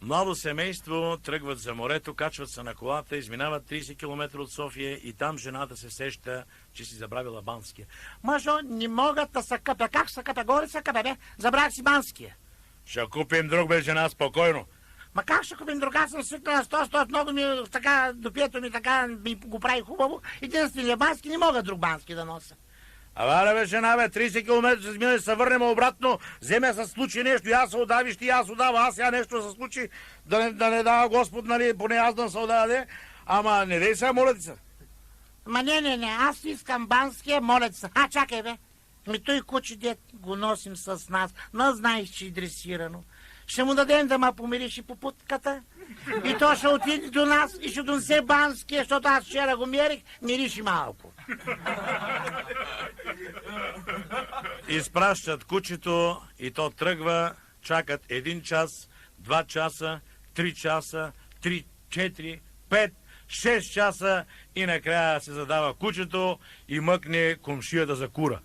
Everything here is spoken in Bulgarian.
Младо семейство тръгват за морето, качват се на колата, изминават 30 км от София и там жената се сеща, че си забравила банския. Мъжо, не могат да се къпя. Как се къпя? Горе се къпя, бе. Забравях си банския. Ще купим друг, бе, жена, спокойно. Ма как ще купим друг? Аз съм свикнал на 100, много ми така, допието ми така ми го прави хубаво. Единственият бански, не мога друг бански да нося. Абе, бе, жена, бе, 30 км се смина, се върнем обратно, вземе се случи нещо, и аз се удавиш, ти аз удава, аз сега нещо се случи, да не дава Господ, нали, поне аз да се удава, ама не дей сега, моля ти се. Ма не, аз искам банския, моля ти се. Чакай, бе. Той куче дет го носим с нас, но знаеш, че е дресирано. Ще му дадем да ма помириш по путката. И то ще отиде до нас и ще донесе банския, защото аз вчера го мерих, мириши малко. Изпращат кучето и то тръгва, чакат 1 час, 2 часа, 3 часа, 3, 4, 5, 6 часа и накрая се задава кучето и мъкне комшията за кура.